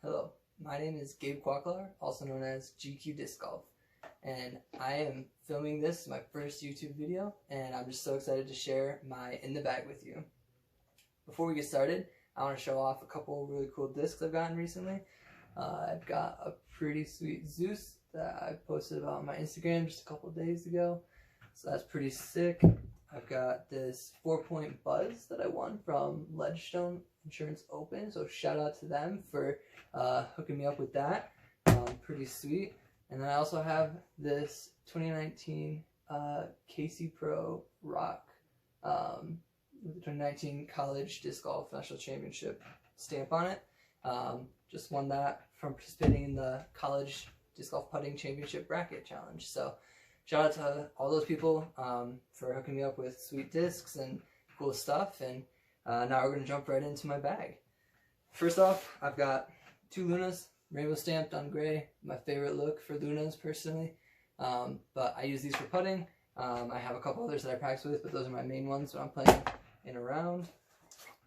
Hello, my name is Gabe Quacklar, also known as GQ Disc Golf, and I am filming this, my first YouTube video, and I'm just so excited to share my in the bag with you. Before we get started, I want to show off a couple really cool discs I've gotten recently. I've got a pretty sweet Zeus that I posted about on my Instagram just a couple days ago, so that's pretty sick. I've got this 4-point Buzz that I won from Ledgestone Insurance Open, so shout out to them for hooking me up with that. Pretty sweet. And then I also have this 2019 KC Pro Roc with the 2019 College Disc Golf National Championship stamp on it. Just won that from participating in the College Disc Golf Putting Championship Bracket Challenge. So shout out to all those people for hooking me up with sweet discs and cool stuff. And now we're going to jump right into my bag. First off, I've got two Lunas, rainbow stamped on gray. My favorite look for Lunas personally, but I use these for putting. I have a couple others that I practice with, but those are my main ones when I'm playing in a round.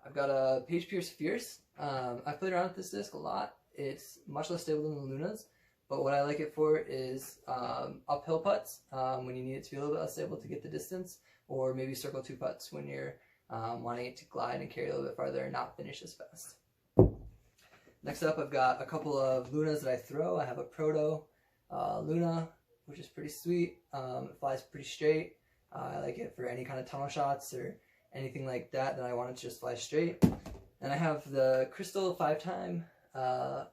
I've got a Page Pierce Fierce. I've played around with this disc a lot. It's much less stable than the Lunas, but what I like it for is uphill putts when you need it to be a little bit less stable to get the distance, or maybe circle two putts when you're wanting it to glide and carry a little bit farther and not finish as fast. Next up, I've got a couple of Lunas that I throw. I have a Proto Luna, which is pretty sweet. It flies pretty straight. I like it for any kind of tunnel shots or anything like that I want it to just fly straight. And I have the Cryztal 5-time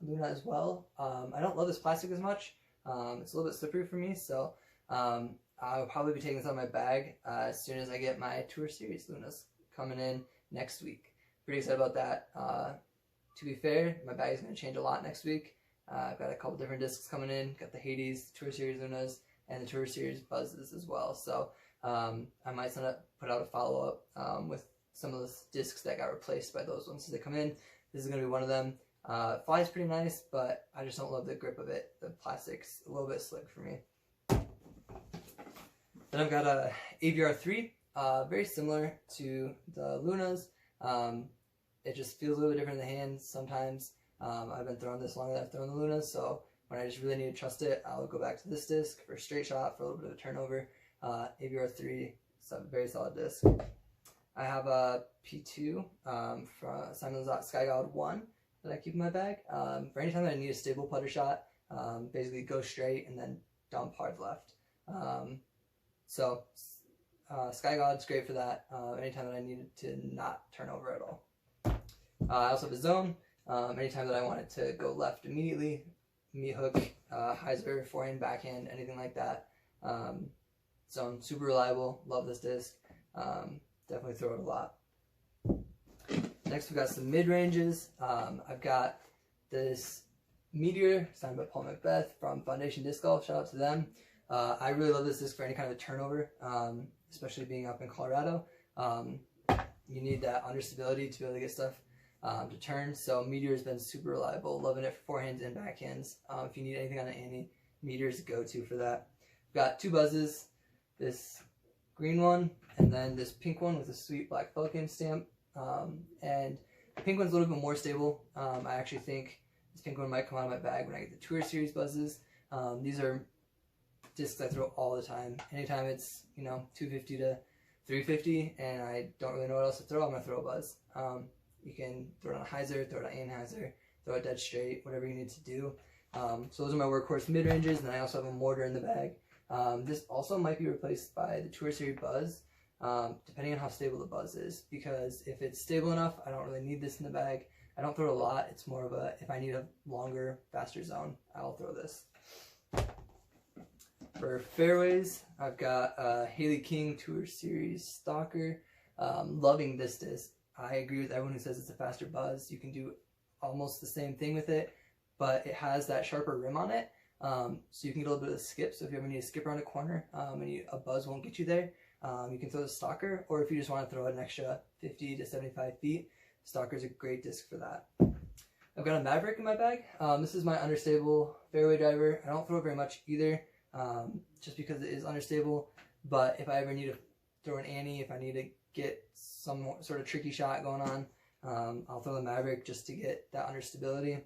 Luna as well. I don't love this plastic as much. It's a little bit slippery for me, so I'll probably be taking this out of my bag as soon as I get my Tour Series Lunas coming in next week. Pretty excited about that. To be fair, my bag is going to change a lot next week. I've got a couple different discs coming in. Got the Hades, the Tour Series Lunas, and the Tour Series Buzzes as well. So I might put out a follow-up with some of the discs that got replaced by those ones as they come in. This is going to be one of them. It flies pretty nice, but I just don't love the grip of it. The plastic's a little bit slick for me. Then I've got a AVR 3, very similar to the Lunas. It just feels a little bit different in the hands sometimes. I've been throwing this longer than I've thrown the Lunas, so when I just really need to trust it, I'll go back to this disc for a straight shot, for a little bit of a turnover. AVR 3, it's a very solid disc. I have a P2 from Simon's Sky God 1 that I keep in my bag. For any time that I need a stable putter shot, basically go straight and then dump hard left. So Sky God's great for that, anytime that I need it to not turn over at all. I also have a Zone, anytime that I want it to go left immediately, meat hook, hyzer, forehand, backhand, anything like that. Zone, super reliable, love this disc, definitely throw it a lot. Next we've got some mid-ranges. I've got this Meteor, signed by Paul Macbeth from Foundation Disc Golf, shout out to them. I really love this disc for any kind of a turnover, especially being up in Colorado. You need that understability to be able to get stuff to turn, so Meteor has been super reliable. Loving it for forehands and backhands. If you need anything on an ante, Meteor's a go-to for that. We've got two Buzzes, this green one and then this pink one with a sweet black Falcon stamp. And the pink one's a little bit more stable. I actually think this pink one might come out of my bag when I get the Tour Series Buzzes. These are discs I throw all the time. Anytime it's 250 to 350 and I don't really know what else to throw, I'm gonna throw a Buzz. You can throw it on a hyzer, throw it on anhyzer, throw it dead straight, whatever you need to do. So those are my workhorse mid-ranges, and then I also have a mortar in the bag. This also might be replaced by the Tour Series Buzz, depending on how stable the Buzz is, because if it's stable enough, I don't really need this in the bag. I don't throw it a lot. It's more of a, if I need a longer, faster zone, I'll throw this. For fairways, I've got Haley King Tour Series Stalker. Loving this disc. I agree with everyone who says it's a faster Buzz. You can do almost the same thing with it, but it has that sharper rim on it, so you can get a little bit of a skip. So if you ever need to skip around a corner and a Buzz won't get you there, you can throw the Stalker, or if you just want to throw an extra 50 to 75 feet, Stalker's a great disc for that. I've got a Maverick in my bag. This is my understable fairway driver. I don't throw it very much either, just because it is understable, but if I ever need to throw an ante, if I need to get some sort of tricky shot going on, I'll throw the Maverick just to get that understability.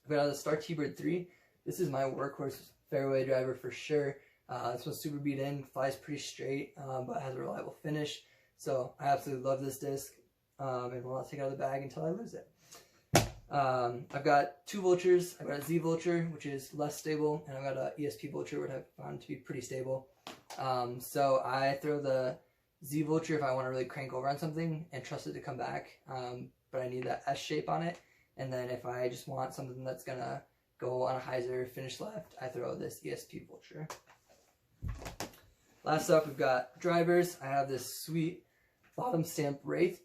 I've got the Star T-Bird 3. This is my workhorse fairway driver for sure. This one's super beat in, flies pretty straight, but has a reliable finish. So I absolutely love this disc, and will not take it out of the bag until I lose it. I've got two Vultures. I've got a Z Vulture, which is less stable, and I've got a ESP Vulture, which I've found to be pretty stable. So I throw the Z Vulture if I want to really crank over on something and trust it to come back, but I need that S shape on it. And then if I just want something that's gonna go on a hyzer, finish left, I throw this ESP Vulture. Last up, we've got drivers. I have this sweet bottom stamp Wraith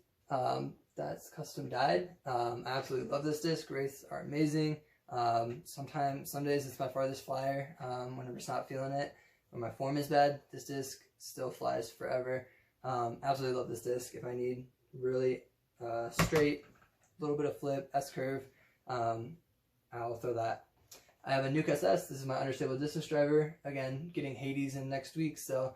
that's custom dyed. I absolutely love this disc. Wraiths are amazing. Some days it's my farthest flyer. Whenever it's not feeling it, when my form is bad, this disc still flies forever. Absolutely love this disc. If I need really straight, little bit of flip, S-curve, I'll throw that. I have a Nuke SS. This is my understable distance driver. Again, getting Hades in next week, so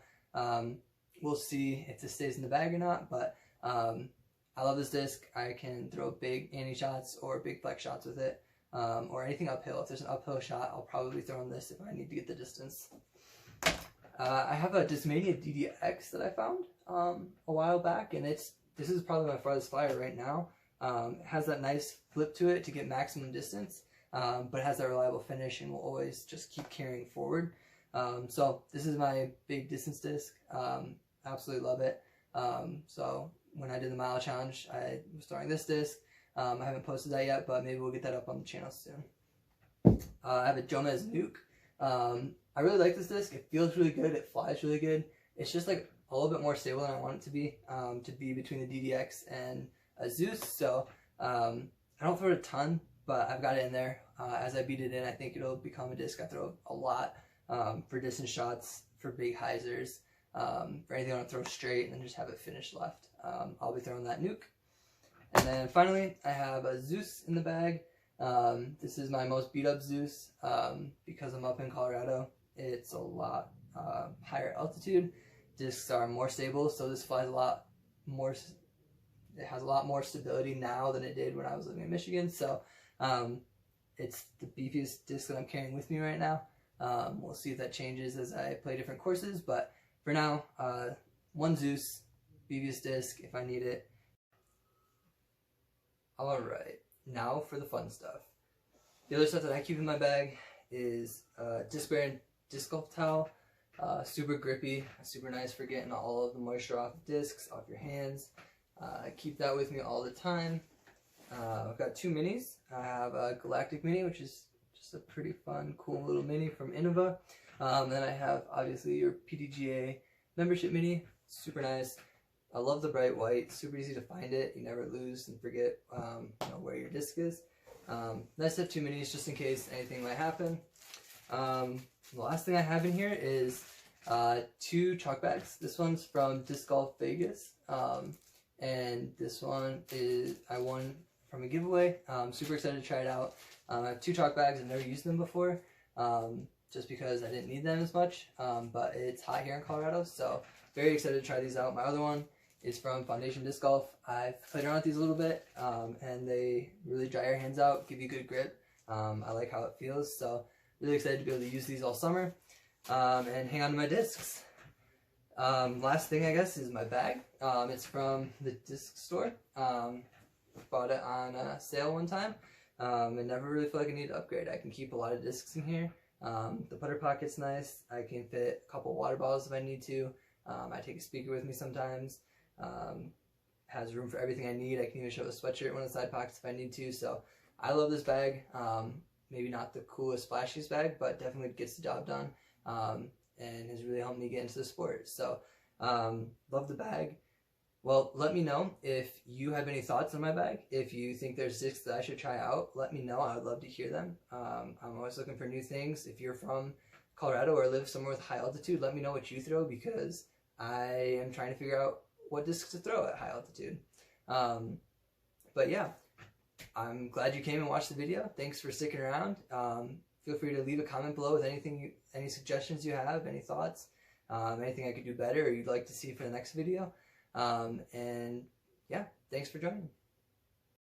we'll see if this stays in the bag or not, but I love this disc. I can throw big ante shots or big flex shots with it, or anything uphill. If there's an uphill shot, I'll probably throw on this if I need to get the distance. I have a Discmania DDX that I found a while back, and this is probably my farthest flyer right now. It has that nice flip to it to get maximum distance, but it has that reliable finish and will always just keep carrying forward. So this is my big distance disc. Absolutely love it. So when I did the mile challenge, I was throwing this disc. I haven't posted that yet, but maybe we'll get that up on the channel soon. I have a Jomez Nuke. I really like this disc. It feels really good. It flies really good. It's just like a little bit more stable than I want it to be between the DDX and a Zeus. So I don't throw it a ton, but I've got it in there. As I beat it in, I think it'll become a disc I throw a lot for distance shots, for big hyzers, for anything I want to throw straight and then just have it finish left. I'll be throwing that Nuke. And then finally, I have a Zeus in the bag. This is my most beat up Zeus because I'm up in Colorado. It's a lot higher altitude. Discs are more stable, so this flies a lot more. It has a lot more stability now than it did when I was living in Michigan. So it's the beefiest disc that I'm carrying with me right now. We'll see if that changes as I play different courses, but for now, one Zeus, beefiest disc if I need it. Alright, now for the fun stuff. The other stuff that I keep in my bag is disc bear and disc golf towel. Super grippy, super nice for getting all of the moisture off of discs, off your hands. I keep that with me all the time. I've got two minis. I have a Galactic Mini, which is just a pretty fun, cool little mini from Innova. Then I have obviously your PDGA membership mini, super nice. I love the bright white, super easy to find it. You never lose and forget where your disc is. Nice to have two minis just in case anything might happen. The last thing I have in here is two chalk bags. This one's from Disc Golf Vegas, and this one is I won from a giveaway. I'm super excited to try it out. I have two chalk bags. I've never used them before, just because I didn't need them as much, but it's hot here in Colorado, so very excited to try these out. My other one is from Foundation Disc Golf. I've played around with these a little bit, and they really dry your hands out, give you good grip. I like how it feels, so really excited to be able to use these all summer and hang on to my discs. Last thing I guess is my bag. It's from the disc store. Bought it on sale one time and never really feel like I need to upgrade. I can keep a lot of discs in here. The putter pocket's nice. I can fit a couple water bottles if I need to. I take a speaker with me sometimes. Has room for everything I need. I can even shove a sweatshirt in one of the side pockets if I need to. So I love this bag. Maybe not the coolest, flashiest bag, but definitely gets the job done, and has really helped me get into the sport. So love the bag. Well, let me know if you have any thoughts on my bag. If you think there's discs that I should try out, let me know. I would love to hear them. I'm always looking for new things. If you're from Colorado or live somewhere with high altitude, let me know what you throw, because I am trying to figure out what discs to throw at high altitude. But yeah, I'm glad you came and watched the video. Thanks for sticking around. Feel free to leave a comment below with any suggestions you have, any thoughts, anything I could do better or you'd like to see for the next video. And yeah, thanks for joining.